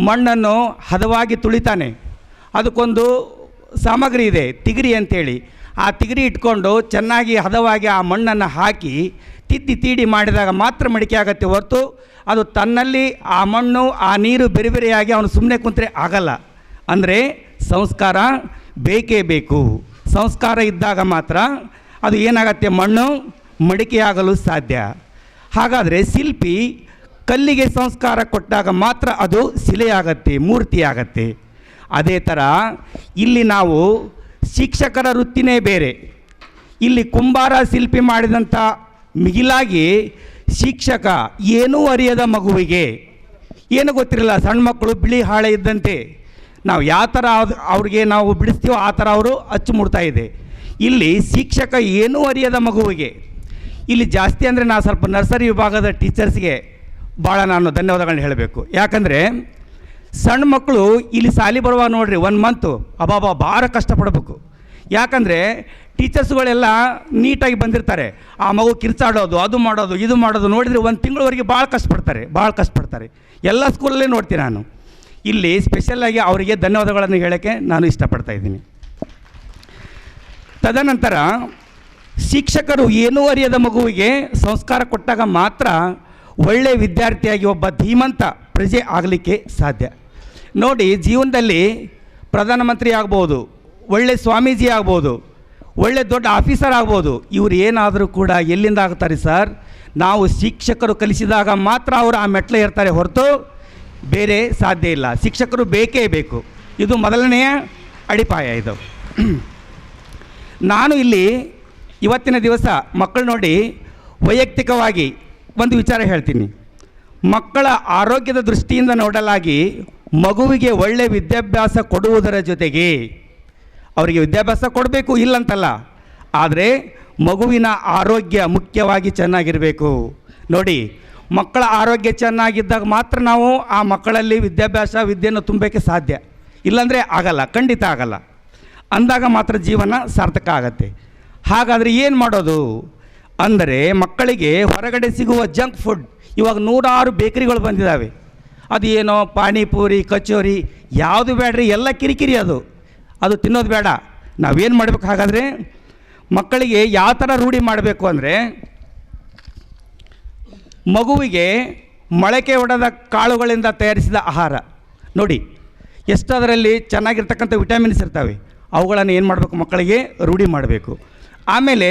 ಮಣ್ಣನ್ನು ಹದವಾಗಿ ತುಳಿತಾನೆ. ಅದಕ್ಕೊಂದು ಸಾಮಗ್ರಿ ಇದೆ, ತಿಗರಿ ಅಂತೇಳಿ. ಆ ತಿಗರಿ ಇಟ್ಕೊಂಡು ಚೆನ್ನಾಗಿ ಹದವಾಗಿ ಆ ಮಣ್ಣನ್ನು ಹಾಕಿ ತಿದ್ದಿ ತೀಡಿ ಮಾಡಿದಾಗ ಮಾತ್ರ ಮಡಿಕೆ ಆಗತ್ತೆ ಹೊರತು ಅದು ತನ್ನಲ್ಲಿ ಆ ಮಣ್ಣು ಆ ನೀರು ಬೇರೆ ಬೇರೆಯಾಗಿ ಅವನು ಸುಮ್ಮನೆ ಕುಂತರೆ ಆಗಲ್ಲ. ಅಂದರೆ ಸಂಸ್ಕಾರ ಬೇಕೇ ಬೇಕು. ಸಂಸ್ಕಾರ ಇದ್ದಾಗ ಮಾತ್ರ ಅದು ಏನಾಗತ್ತೆ, ಮಣ್ಣು ಮಡಿಕೆಯಾಗಲು ಸಾಧ್ಯ. ಹಾಗಾದರೆ ಶಿಲ್ಪಿ ಕಲ್ಲಿಗೆ ಸಂಸ್ಕಾರ ಕೊಟ್ಟಾಗ ಮಾತ್ರ ಅದು ಶಿಲೆಯಾಗತ್ತೆ, ಮೂರ್ತಿಯಾಗತ್ತೆ. ಅದೇ ಥರ ಇಲ್ಲಿ ನಾವು ಶಿಕ್ಷಕರ ವೃತ್ತಿನೇ ಬೇರೆ. ಇಲ್ಲಿ ಕುಂಬಾರ ಶಿಲ್ಪಿ ಮಾಡಿದಂಥ ಮಿಗಿಲಾಗಿ ಶಿಕ್ಷಕ ಏನೂ ಅರಿಯದ ಮಗುವಿಗೆ, ಏನು ಗೊತ್ತಿರಲ್ಲ, ಸಣ್ಣ ಮಕ್ಕಳು ಬಿಳಿ ಹಾಳೆ ಇದ್ದಂತೆ, ನಾವು ಯಾವ ಥರ ಅವ್ರಿಗೆ ನಾವು ಬಿಡಿಸ್ತೀವೋ ಆ ಥರ ಅವರು ಅಚ್ಚು ಮುಡ್ತಾ ಇದೆ. ಇಲ್ಲಿ ಶಿಕ್ಷಕ ಏನೂ ಅರಿಯದ ಮಗುವಿಗೆ, ಇಲ್ಲಿ ಜಾಸ್ತಿ ಅಂದರೆ ನಾನು ಸ್ವಲ್ಪ ನರ್ಸರಿ ವಿಭಾಗದ ಟೀಚರ್ಸ್ಗೆ ಭಾಳ ನಾನು ಧನ್ಯವಾದಗಳನ್ನ ಹೇಳಬೇಕು. ಯಾಕಂದರೆ ಸಣ್ಣ ಮಕ್ಕಳು ಇಲ್ಲಿ ಸಾಲಿ ಬರುವಾಗ ನೋಡ್ರಿ 1 ಮಂತು ಅಬಾಬಾ ಭಾಳ ಕಷ್ಟಪಡಬೇಕು. ಯಾಕಂದರೆ ಟೀಚರ್ಸ್ಗಳೆಲ್ಲ ನೀಟಾಗಿ ಬಂದಿರ್ತಾರೆ, ಆ ಮಗು ಕಿರ್ಚಾಡೋದು, ಅದು ಮಾಡೋದು, ಇದು ಮಾಡೋದು ನೋಡಿದರೆ 1 ತಿಂಗಳವರೆಗೆ ಭಾಳ ಕಷ್ಟಪಡ್ತಾರೆ. ಎಲ್ಲ ಸ್ಕೂಲಲ್ಲೇ ನೋಡ್ತೀನಿ ನಾನು. ಇಲ್ಲಿ ಸ್ಪೆಷಲ್ಲಾಗಿ ಅವರಿಗೆ ಧನ್ಯವಾದಗಳನ್ನು ಹೇಳೋಕ್ಕೆ ನಾನು ಇಷ್ಟಪಡ್ತಾ ಇದ್ದೀನಿ. ತದನಂತರ ಶಿಕ್ಷಕರು ಏನೂ ಅರಿಯದ ಮಗುವಿಗೆ ಸಂಸ್ಕಾರ ಕೊಟ್ಟಾಗ ಮಾತ್ರ ಒಳ್ಳೆಯ ವಿದ್ಯಾರ್ಥಿಯಾಗಿ ಒಬ್ಬ ಧೀಮಂತ ಪ್ರಜೆ ಆಗಲಿಕ್ಕೆ ಸಾಧ್ಯ. ನೋಡಿ, ಜೀವನದಲ್ಲಿ ಪ್ರಧಾನಮಂತ್ರಿ ಆಗ್ಬೋದು, ಒಳ್ಳೆ ಸ್ವಾಮೀಜಿ ಆಗ್ಬೋದು, ಒಳ್ಳೆ ದೊಡ್ಡ ಆಫೀಸರ್ ಆಗ್ಬೋದು. ಇವರು ಏನಾದರೂ ಕೂಡ ಎಲ್ಲಿಂದ ಆಗ್ತಾರೆ ಸರ್? ನಾವು ಶಿಕ್ಷಕರು ಕಲಿಸಿದಾಗ ಮಾತ್ರ ಅವರು ಆ ಮೆಟ್ಲು ಏರ್ತಾರೆ ಹೊರತು ಬೇರೆ ಸಾಧ್ಯ ಇಲ್ಲ. ಶಿಕ್ಷಕರು ಬೇಕೇ ಬೇಕು. ಇದು ಮೊದಲನೆಯ ಅಡಿಪಾಯ. ಇದು ನಾನು ಇಲ್ಲಿ ಇವತ್ತಿನ ದಿವಸ ಮಕ್ಕಳು ನೋಡಿ ವೈಯಕ್ತಿಕವಾಗಿ ಒಂದು ವಿಚಾರ ಹೇಳ್ತೀನಿ. ಮಕ್ಕಳ ಆರೋಗ್ಯದ ದೃಷ್ಟಿಯಿಂದ ನೋಡಲಾಗಿ ಮಗುವಿಗೆ ಒಳ್ಳೆಯ ವಿದ್ಯಾಭ್ಯಾಸ ಕೊಡುವುದರ ಜೊತೆಗೆ, ಅವರಿಗೆ ವಿದ್ಯಾಭ್ಯಾಸ ಕೊಡಬೇಕು ಇಲ್ಲಂತಲ್ಲ, ಆದರೆ ಮಗುವಿನ ಆರೋಗ್ಯ ಮುಖ್ಯವಾಗಿ ಚೆನ್ನಾಗಿರಬೇಕು. ನೋಡಿ, ಮಕ್ಕಳ ಆರೋಗ್ಯ ಚೆನ್ನಾಗಿದ್ದಾಗ ಮಾತ್ರ ನಾವು ಆ ಮಕ್ಕಳಲ್ಲಿ ವಿದ್ಯೆಯನ್ನು ತುಂಬಕ್ಕೆ ಸಾಧ್ಯ. ಇಲ್ಲಾಂದರೆ ಆಗಲ್ಲ, ಖಂಡಿತ ಆಗಲ್ಲ. ಅಂದಾಗ ಮಾತ್ರ ಜೀವನ ಸಾರ್ಥಕ ಆಗತ್ತೆ. ಹಾಗಾದರೆ ಏನು ಮಾಡೋದು ಅಂದರೆ, ಮಕ್ಕಳಿಗೆ ಹೊರಗಡೆ ಸಿಗುವ ಜಂಕ್ ಫುಡ್, ಇವಾಗ 100 ಬೇಕರಿಗಳು ಬಂದಿದ್ದಾವೆ. ಅದು ಏನೋ ಪಾನಿಪೂರಿ, ಕಚೋರಿ, ಯಾವುದು ಬೇಡ್ರಿ, ಎಲ್ಲ ಕಿರಿಕಿರಿ. ಅದು ತಿನ್ನೋದು ಬೇಡ. ನಾವೇನು ಮಾಡಬೇಕು ಹಾಗಾದರೆ, ಮಕ್ಕಳಿಗೆ ಯಾವ ಥರ ರೂಢಿ ಮಾಡಬೇಕು ಅಂದರೆ, ಮಗುವಿಗೆ ಮೊಳಕೆ ಹೊಡೆದ ಕಾಳುಗಳಿಂದ ತಯಾರಿಸಿದ ಆಹಾರ ನೋಡಿ, ಎಷ್ಟು ಅದರಲ್ಲಿ ಚೆನ್ನಾಗಿರ್ತಕ್ಕಂಥ ವಿಟಮಿನ್ಸ್ ಇರ್ತವೆ. ಅವುಗಳನ್ನು ಏನು ಮಾಡಬೇಕು, ಮಕ್ಕಳಿಗೆ ರೂಢಿ ಮಾಡಬೇಕು. ಆಮೇಲೆ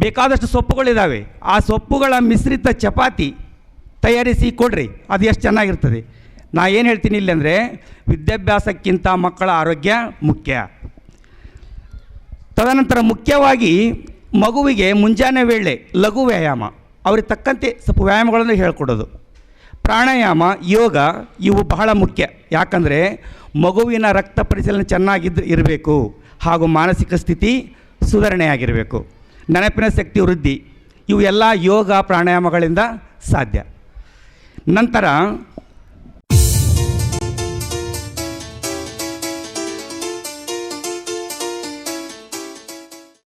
ಬೇಕಾದಷ್ಟು ಸೊಪ್ಪುಗಳಿದ್ದಾವೆ, ಆ ಸೊಪ್ಪುಗಳ ಮಿಶ್ರಿತ ಚಪಾತಿ ತಯಾರಿಸಿ ಕೊಡ್ರಿ, ಅದು ಎಷ್ಟು ಚೆನ್ನಾಗಿರ್ತದೆ. ನಾ ಏನು ಹೇಳ್ತೀನಿ ಇಲ್ಲಿ ಅಂದರೆ, ವಿದ್ಯಾಭ್ಯಾಸಕ್ಕಿಂತ ಮಕ್ಕಳ ಆರೋಗ್ಯ ಮುಖ್ಯ. ತದನಂತರ ಮುಖ್ಯವಾಗಿ ಮಗುವಿಗೆ ಮುಂಜಾನೆ ವೇಳೆ ಲಘು ವ್ಯಾಯಾಮ, ಅವ್ರಿಗೆ ತಕ್ಕಂತೆ ಸ್ವಲ್ಪ ವ್ಯಾಯಾಮಗಳನ್ನು ಹೇಳ್ಕೊಡೋದು, ಪ್ರಾಣಾಯಾಮ, ಯೋಗ, ಇವು ಬಹಳ ಮುಖ್ಯ. ಯಾಕಂದರೆ ಮಗುವಿನ ರಕ್ತ ಪರಿಚಲನೆ ಇರಬೇಕು, ಹಾಗೂ ಮಾನಸಿಕ ಸ್ಥಿತಿ ಸುಧಾರಣೆಯಾಗಿರಬೇಕು, ನೆನಪಿನ ಶಕ್ತಿ ವೃದ್ಧಿ, ಇವು ಎಲ್ಲ ಯೋಗ ಪ್ರಾಣಾಯಾಮಗಳಿಂದ ಸಾಧ್ಯ. ನಂತರ